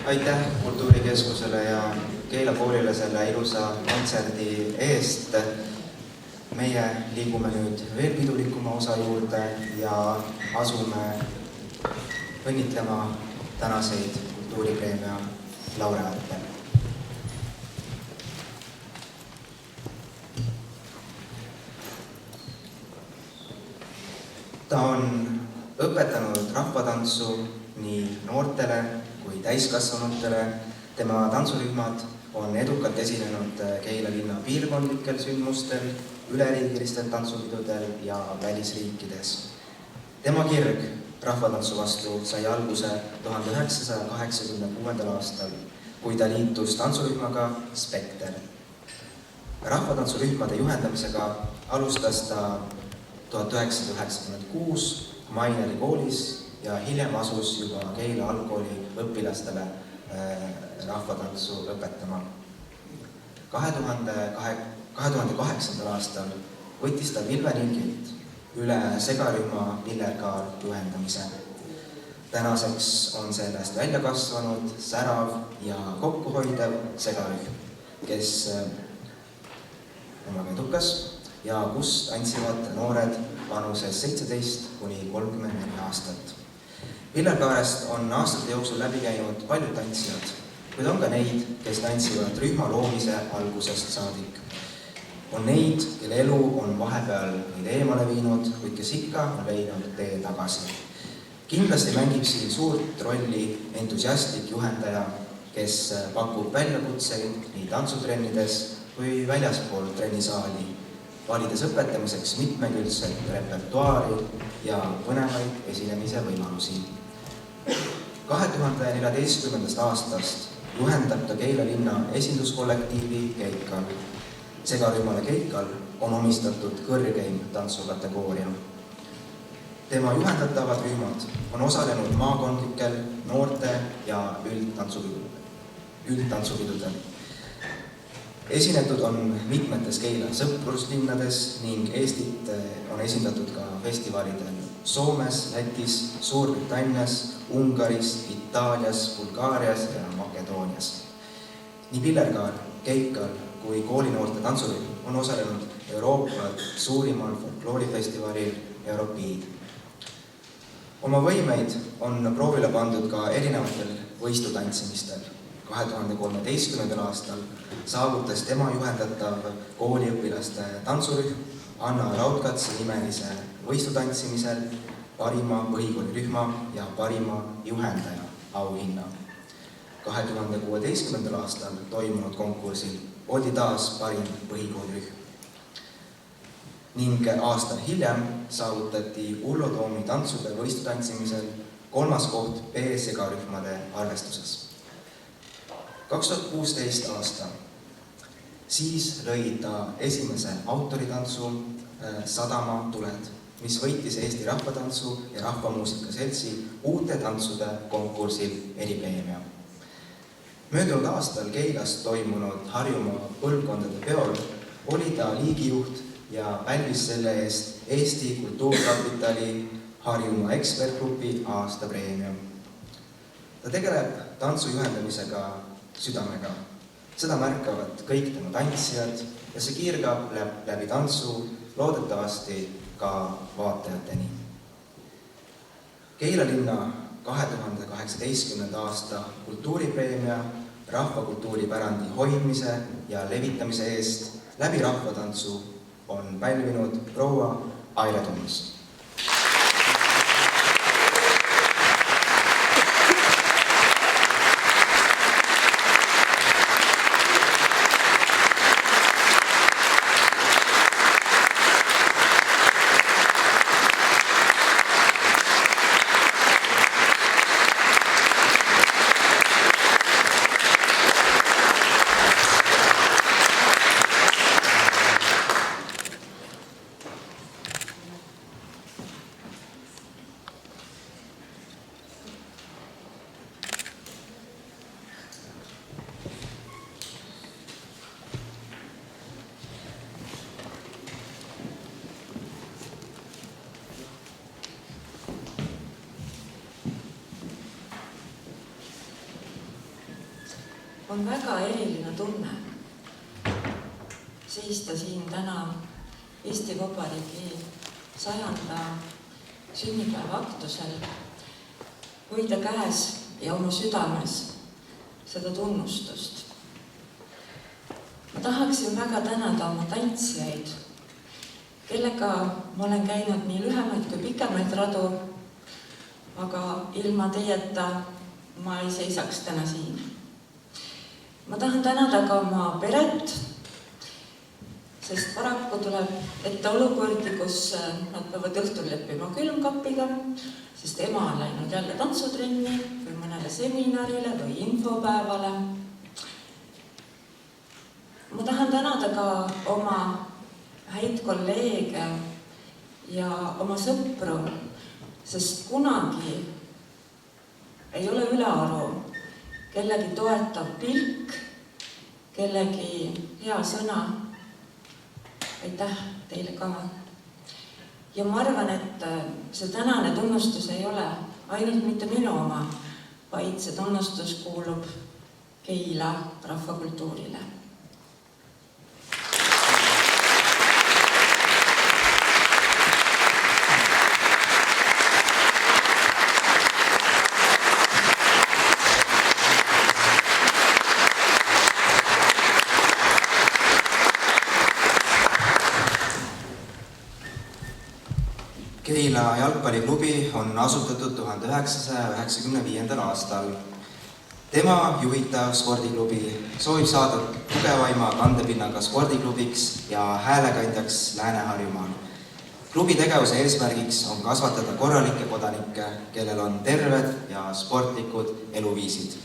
Aitäh Kultuurikeskusele ja Keila koolile selle ilusa kontserdi eest. Meie liigume nüüd veel pidulikuma osa juurde ja asume õnnitlema tänaseid kultuuripreemia laureaate. Ta on õpetanud rahvatantsu nii noortele kui täiskasvanutele. Tema tantsurühmad on edukalt esinenud Keila linna piirkondlikel sündmustel, üleriigilistel tantsupidudel ja välisriikides. Tema kirg rahvatantsu vastu sai alguse 1986. aastal, kui ta liitus tantsurühmaga Spekter. Rahvatantsurühmade juhendamisega alustas ta 1996 Maineri koolis ja hiljem asus juba Keila algkooli õpilastele rahvatantsu õpetama. 2008. aastal võttis ta Vilve Ningilt üle segarühma Villerkaar juhendamise. Tänaseks on sellest välja kasvanud särav ja kokkuhoidev segarühm, kes on väga edukas ja kus tantsivad noored vanuses 17–34 aastat. Villerkaarest on aastate jooksul läbi käinud paljud tantsijad, kuid on ka neid, kes tantsivad rühma loomise algusest saadik. On neid, kelle elu on vahepeal neid eemale viinud, kuid kes ikka on leidnud tee tagasi. Kindlasti mängib siin suurt rolli entusiastlik juhendaja, kes pakub väljakutseid nii tantsutrennides või väljaspool trennisaali, valides õpetamiseks mitmekülgset repertuaari ja põnevaid esinemise võimalusi. 2014. aastast juhendab ta Keila linna esinduskollektiivi Keikal. Segarühmale Keikal on omistatud kõrgeim tantsukategooria. Tema juhendatavad rühmad on osalenud maakondlikel, noorte ja üldtantsupidudel. Esinetud on mitmetes Keila sõpruslinnades ning Eestit on esindatud ka festivalidel Soomes, Lätis, Suurbritannias, Ungaris, Itaalias, Bulgaarias ja Makedoonias. Nii Villerkaar, Keikal kui koolinoorte tantsurühm on osalenud Euroopa suurimal folkloorifestivalil Europeed. Oma võimeid on proovile pandud ka erinevatel võistlutantsimistel. 2013. aastal saavutas tema juhendatav kooliõpilaste tantsurühm Anna Raudkatsi nimelise võistlutantsimisel parima põhikoolirühma ja parima juhendaja auhinna. 2016. aastal toimunud konkursil oli taas parim põhikoolirühm. Ning aastal hiljem saavutati Ullo Toomi tantsude võistlutantsimisel 3. koht B-segarühmade arvestuses. 2016. aasta. Siis lõi ta esimese autoritantsu Sadama tuled, mis võitis Eesti Rahvatantsu ja Rahvamuusika Seltsi uute tantsude konkursil eripreemia. Möödunud aastal Keilas toimunud Harjumaa põlvkondade peol oli ta liigijuht ja pälvis selle eest Eesti Kultuurkapitali Harjumaa ekspertgrupi aastapreemia. Ta tegeleb tantsu juhendamisega südamega. Seda märkavad kõik tema tantsijad ja see kiirgab läbi tantsu loodetavasti ka vaatajateni. Keila linna 2018. aasta kultuuripreemia rahvakultuuripärandi hoidmise ja levitamise eest läbi rahvatantsu on pälvinud proua Aire Tunnus. on väga eriline tunne seista siin täna Eesti Vabariigi 100. sünnipäeva aktusel, hoida käes ja oma südames seda tunnustust. Ma tahaksin väga tänada oma tantsijaid, kellega ma olen käinud nii lühemaid kui pikemaid radu, aga ilma teieta ma ei seisaks täna siin. Ma tahan tänada ka oma peret, sest paraku tuleb ette olukordi, kus nad peavad õhtul leppima külmkapiga, sest ema on läinud jälle tantsutrenni või mõnele seminarile või infopäevale. Ma tahan tänada ka oma häid kolleege ja oma sõpru, sest kunagi ei ole ülearu kellegi toetav pilk, kellegi hea sõna. Aitäh teile ka. Ja ma arvan, et see tänane tunnustus ei ole ainult mitte minu oma, vaid see tunnustus kuulub Keila rahvakultuurile. Keila jalgpalliklubi on asutatud 1995. aastal. Tema juhitav spordiklubi soovib saada tugevaima kandepinnaga spordiklubiks ja häälekandjaks Lääne-Harjumaal. Klubi tegevuse eesmärgiks on kasvatada korralikke kodanikke, kellel on terved ja sportlikud eluviisid.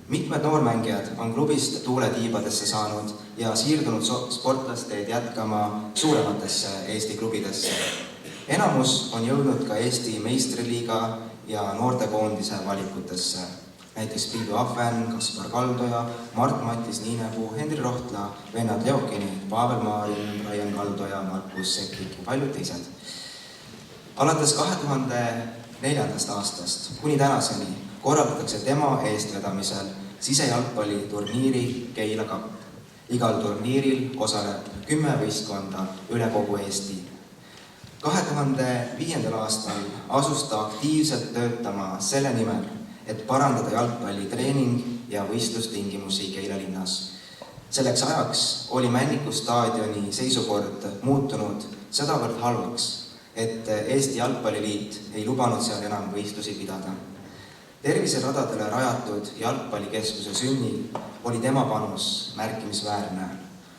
Mitmed noormängijad on klubist tuuletiibadesse saanud ja siirdunud sportlasteed jätkama suurematesse Eesti klubidesse. Enamus on jõudnud ka Eesti meistriliiga ja noortekoondise valikutesse. Näiteks Priidu Ahven, Kaspar Kaldoja, Mart Matis Niinepuu, Henri Rohtla, vennad Leokini, Pavel Maarin, Raian Kaldoja, Markus Seklik ja paljud teised. Alates 2004. aastast kuni tänaseni korraldatakse tema eestvedamisel sisejalgpalliturniiri Keila Cup. Igal turniiril osaleb 10 võistkonda üle kogu Eesti. 2005. aastal asus ta aktiivselt töötama selle nimel, et parandada jalgpallitreening ja võistlustingimusi Keila linnas. Selleks ajaks oli Männiku staadioni seisukord muutunud sedavõrd halvaks, et Eesti Jalgpalliliit ei lubanud seal enam võistlusi pidada. Terviseradadele rajatud jalgpallikeskuse sünnil oli tema panus märkimisväärne.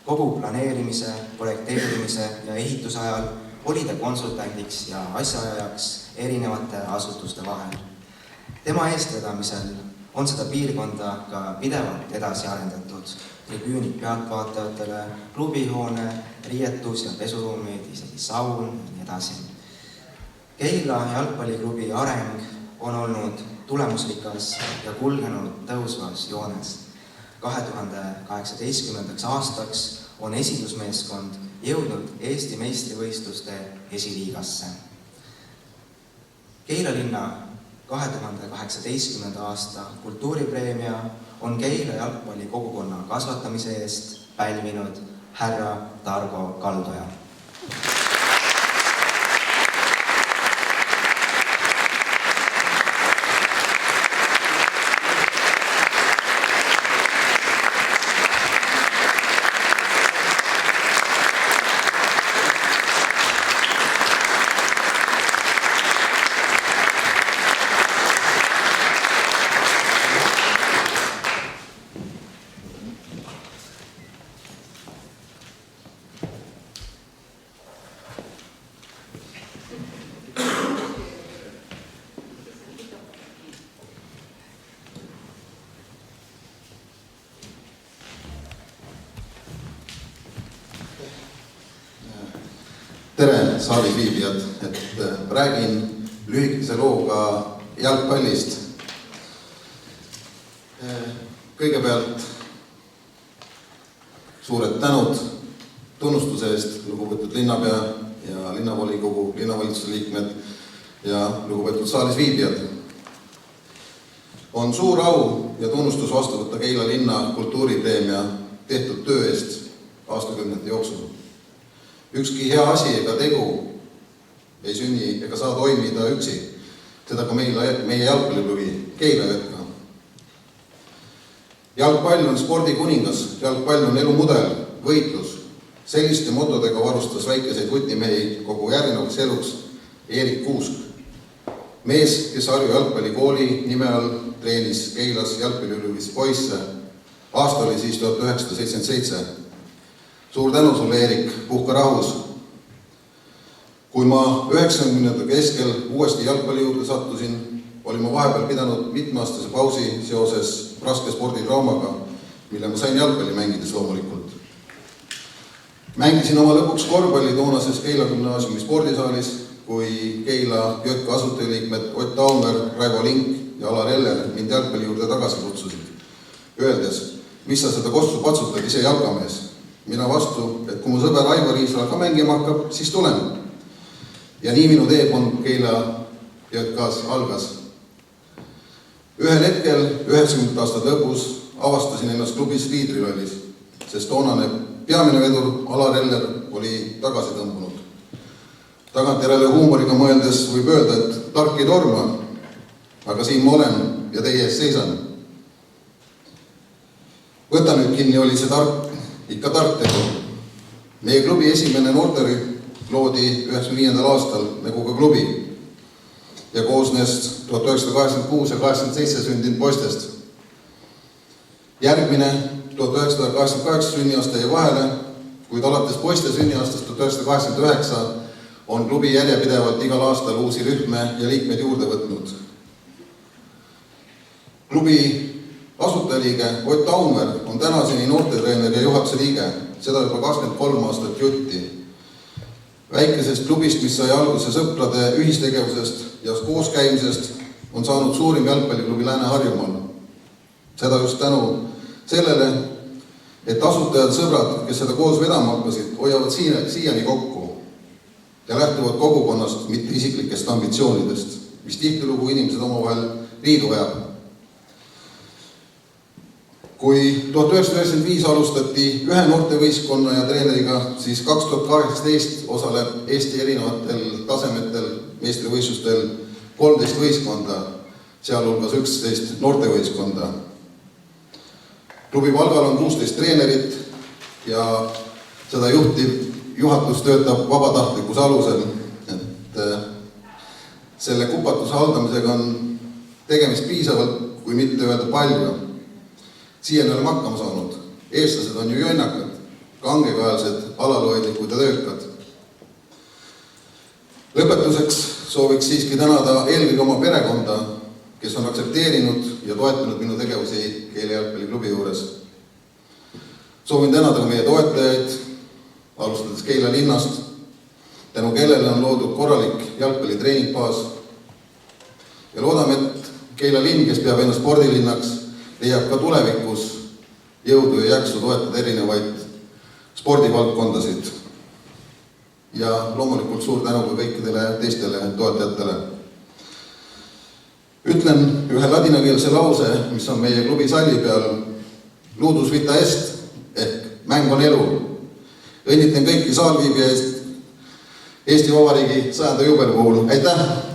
Kogu planeerimise, projekteerimise ja ehituse ajal oli ta konsultandiks ja asjaajaks erinevate asutuste vahel. Tema eestvedamisel on seda piirkonda ka pidevalt edasi arendatud. Tribüünid pealtvaatajatele, klubihoone, riietus- ja pesuruumid, isegi saun ja nii edasi. Keila jalgpalliklubi areng on olnud tulemuslikas ja kulgenud tõusvas joones. 2018. aastaks on esindusmeeskond jõudnud Eesti meistrivõistluste esiliigasse. Keila linna 2018. aasta kultuuripreemia on Keila jalgpallikogukonna kasvatamise eest pälvinud härra Targo Kaldoja. Tere, saalis viibijad, et räägin lühikese looga jalgpallist. Kõigepealt suured tänud tunnustuse eest, lugupeetud linnapea ja linnavolikogu, linnavalitsuse liikmed ja lugupeetud saalis viibijad. On suur au ja tunnustus vastu võtta Keila linna kultuuripreemia tehtud töö eest aastakümnete jooksul. Ükski hea asi ega tegu ei sünni ega saa toimida üksi, seda ka meie jalgpalliklubi Keila JK. Jalgpall on spordi kuningas, jalgpall on elumudel, võitlus. Selliste motodega varustas väikeseid vutimehi kogu järgnevaks eluks Erik Kuusk. Mees, kes Harju jalgpallikooli nime all treenis Keilas jalgpalliüliõpilasi poisse. Aasta oli siis 1977. Suur tänu sulle, Erik, puhka rahus. Kui ma 90. keskel uuesti jalgpalli juurde sattusin, olin ma vahepeal pidanud mitmeaastase pausi seoses raske sporditraumaga, mille ma sain jalgpalli mängides loomulikult. Mängisin oma lõpuks korvpalli toonases Keila gümnaasiumi spordisaalis, kui Keila JK asutajaliikmed Ott Taumer, Raivo Link ja Alar Eller mind jalgpalli juurde tagasi kutsusid, öeldes, mis sa seda kossu patsutad ise jalkamees. Mina vastu, et kui mu sõber Aivar Riisla ka mängima hakkab, siis tulen. Ja nii minu teekond Keila JK-s algas. Ühel hetkel 90. aastate lõpus avastasin ennast klubis liidrirollis, sest toonane peamine vedur Alar Eller oli tagasi tõmbunud. Tagantjärele huumoriga mõeldes võib öelda, et tark ei torma, aga siin ma olen ja teie ees seisan. Võta nüüd kinni, oli see ikka tark tegu. Meie klubi esimene noorterühm loodi 95. aastal nagu ka klubi ja koosnes 1986 ja 87 sündinud poistest. Järgmine 1988 sünniaasta jäi vahele, kuid alates poiste sünniaastast 1989 on klubi järjepidevalt igal aastal uusi rühme ja liikmeid juurde võtnud. Klubi asutajaliige Ott Taumer on tänaseni noortetreener ja juhatuse liige, seda juba 23 aastat jutti. Väikesest klubist, mis sai alguse sõprade ühistegevusest ja kooskäimisest, on saanud suurim jalgpalliklubi Lääne-Harjumaal. Seda just tänu sellele, et asutajad sõbrad, kes seda koos vedama hakkasid, hoiavad siiani kokku ja lähtuvad kogukonnast, mitte isiklikest ambitsioonidest, mis tihtilugu inimesed omavahel riidu ajab. Kui 1995 alustati ühe noortevõistkonna ja treeneriga, siis 2018 osaleb Eesti erinevatel tasemetel meistrivõistlustel 13 võistkonda, sealhulgas 11 noortevõistkonda. Klubi palgal on 16 treenerit ja seda juhatus töötab vabatahtlikkuse alusel. Selle kupatuse haldamisega on tegemist piisavalt, kui mitte öelda palju. Siiani oleme hakkama saanud. Eestlased on ju jonnakad, kangekaelsed, alalhoidlikud ja töökad. Lõpetuseks sooviks siiski tänada eelkõige oma perekonda, kes on aktsepteerinud ja toetanud minu tegevusi Keila jalgpalliklubi juures. Soovin tänada ka meie toetajaid, alustades Keila linnast, tänu kellele on loodud korralik jalgpallitreeningbaas. Ja loodame, et Keila linn, kes peab ennast spordilinnaks, leiab ka tulevikus jõudu ja jaksu toetada erinevaid spordivaldkondasid. Ja loomulikult suur tänu ka kõikidele teistele toetajatele. Ütlen ühe ladinakeelse lause, mis on meie klubi salli peal, ludus vita est, ehk mäng on elu. Õnnitlen kõiki saalviibijaist Eesti Vabariigi 100. juubeli puhul. Aitäh!